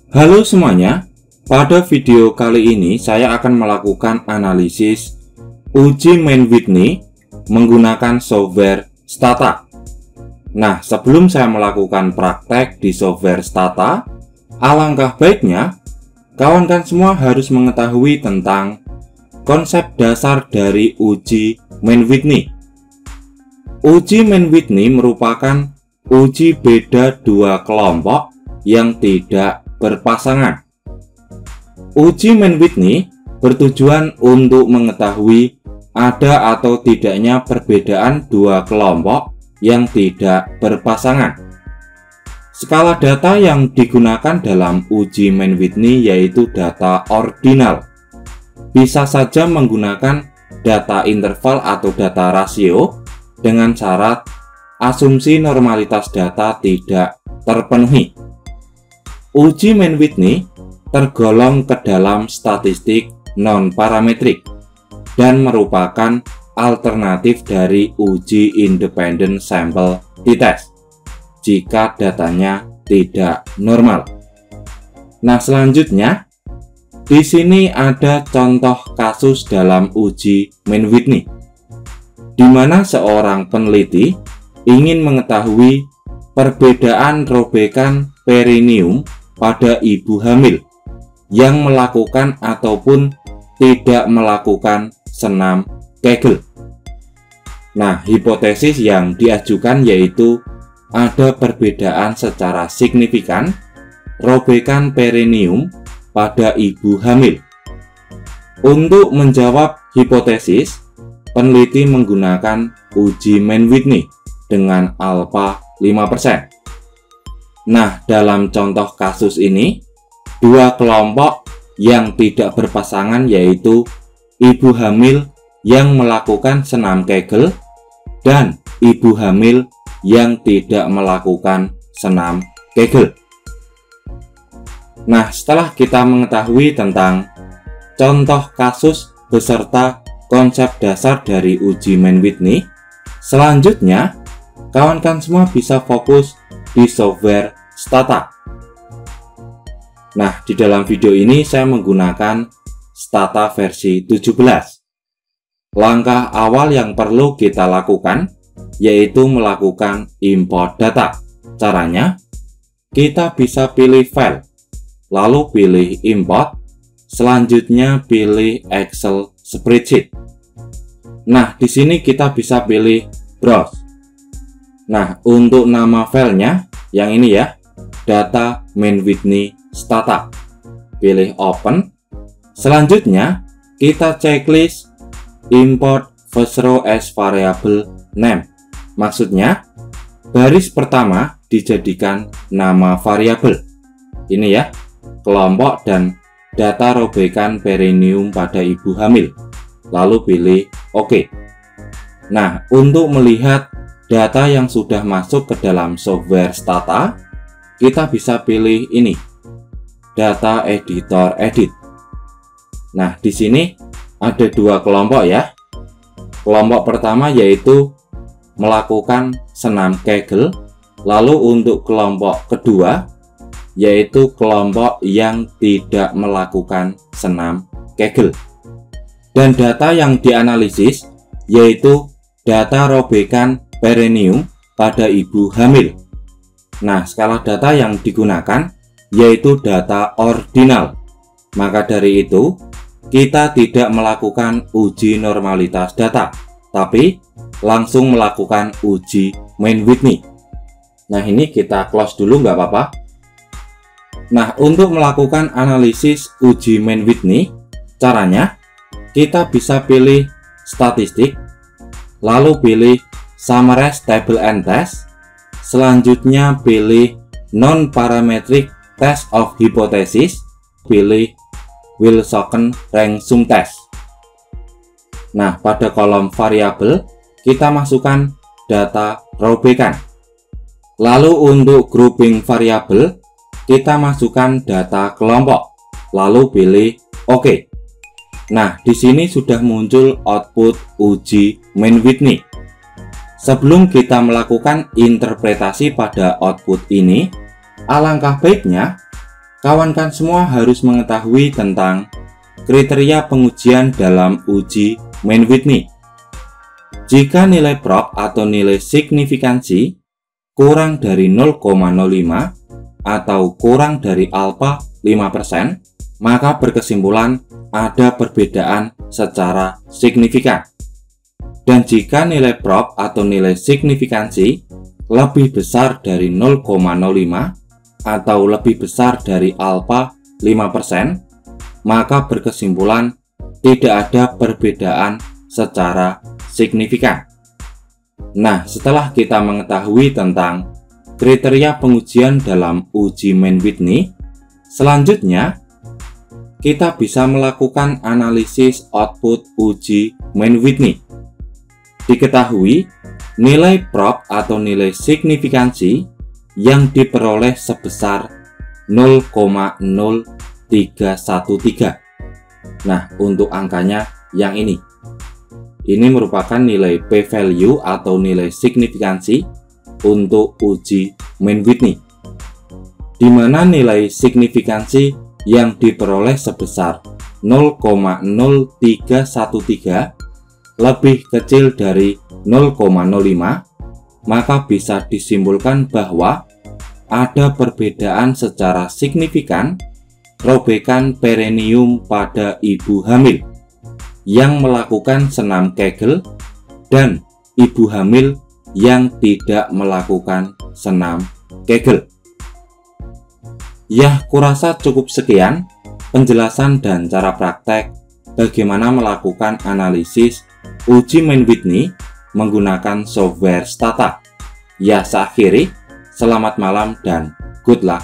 Halo semuanya, pada video kali ini saya akan melakukan analisis uji Mann-Whitney menggunakan software Stata. Nah, sebelum saya melakukan praktek di software Stata, alangkah baiknya kawan-kawan semua harus mengetahui tentang konsep dasar dari uji Mann-Whitney. Uji Mann-Whitney merupakan uji beda dua kelompok yang tidak berpasangan. Uji Mann-Whitney bertujuan untuk mengetahui ada atau tidaknya perbedaan dua kelompok yang tidak berpasangan. Skala data yang digunakan dalam uji Mann-Whitney yaitu data ordinal. Bisa saja menggunakan data interval atau data rasio dengan syarat asumsi normalitas data tidak terpenuhi. Uji Mann-Whitney tergolong ke dalam statistik non-parametrik dan merupakan alternatif dari uji independent sample t-test jika datanya tidak normal. Nah, selanjutnya di sini ada contoh kasus dalam uji Mann-Whitney di mana seorang peneliti ingin mengetahui perbedaan robekan perineum pada ibu hamil yang melakukan ataupun tidak melakukan senam Kegel. Nah, hipotesis yang diajukan yaitu ada perbedaan secara signifikan robekan perineum pada ibu hamil. Untuk menjawab hipotesis, peneliti menggunakan uji Mann-Whitney dengan alfa 5%. Nah, dalam contoh kasus ini, dua kelompok yang tidak berpasangan yaitu ibu hamil yang melakukan senam Kegel dan ibu hamil yang tidak melakukan senam Kegel. Nah, setelah kita mengetahui tentang contoh kasus beserta konsep dasar dari uji Mann-Whitney, selanjutnya kawan-kawan semua bisa fokus di software Stata. Nah, di dalam video ini saya menggunakan Stata versi 17. Langkah awal yang perlu kita lakukan yaitu melakukan import data. Caranya, kita bisa pilih file, lalu pilih import, selanjutnya pilih Excel spreadsheet. Nah, di sini kita bisa pilih browse. Nah, untuk nama filenya yang ini ya, data Mann-Whitney Stata. Pilih open. Selanjutnya kita checklist import first row as variable name. Maksudnya baris pertama dijadikan nama variabel. Ini ya, kelompok dan data robekan perineum pada ibu hamil. Lalu pilih OK. Nah, untuk melihat data yang sudah masuk ke dalam software Stata, kita bisa pilih ini, data editor edit. Nah, di sini ada dua kelompok ya. Kelompok pertama yaitu melakukan senam Kegel, lalu untuk kelompok kedua yaitu kelompok yang tidak melakukan senam Kegel. Dan data yang dianalisis yaitu data robekan perineum pada ibu hamil. Nah, skala data yang digunakan yaitu data ordinal. Maka dari itu, kita tidak melakukan uji normalitas data, tapi langsung melakukan uji Mann-Whitney. Nah, ini kita close dulu nggak apa-apa. Nah, untuk melakukan analisis uji Mann-Whitney, caranya kita bisa pilih statistik, lalu pilih summarize table and test. Selanjutnya pilih non-parametric test of hypothesis, pilih Wilson rank sum test. Nah, pada kolom variabel kita masukkan data robekan. Lalu untuk grouping variabel kita masukkan data kelompok, lalu pilih OK. Nah, di sini sudah muncul output uji Mann-Whitney. Sebelum kita melakukan interpretasi pada output ini, alangkah baiknya Kawan-kawan semua harus mengetahui tentang kriteria pengujian dalam uji Mann-Whitney. Jika nilai prop atau nilai signifikansi kurang dari 0,05 atau kurang dari alfa 5%, maka berkesimpulan ada perbedaan secara signifikan. Dan jika nilai prop atau nilai signifikansi lebih besar dari 0,05 atau lebih besar dari alfa 5%, maka berkesimpulan tidak ada perbedaan secara signifikan. Nah, setelah kita mengetahui tentang kriteria pengujian dalam uji Mann-Whitney, selanjutnya kita bisa melakukan analisis output uji Mann-Whitney. Diketahui, nilai prop atau nilai signifikansi yang diperoleh sebesar 0,0313. Nah, untuk angkanya yang ini merupakan nilai p-value atau nilai signifikansi untuk uji Mann-Whitney, di mana nilai signifikansi yang diperoleh sebesar 0,0313 lebih kecil dari 0,05, maka bisa disimpulkan bahwa ada perbedaan secara signifikan robekan perineum pada ibu hamil yang melakukan senam Kegel dan ibu hamil yang tidak melakukan senam Kegel. Ya, kurasa cukup sekian penjelasan dan cara praktek bagaimana melakukan analisis uji Mann-Whitney menggunakan software Stata. Ya, saya akhiri. Selamat malam dan good luck.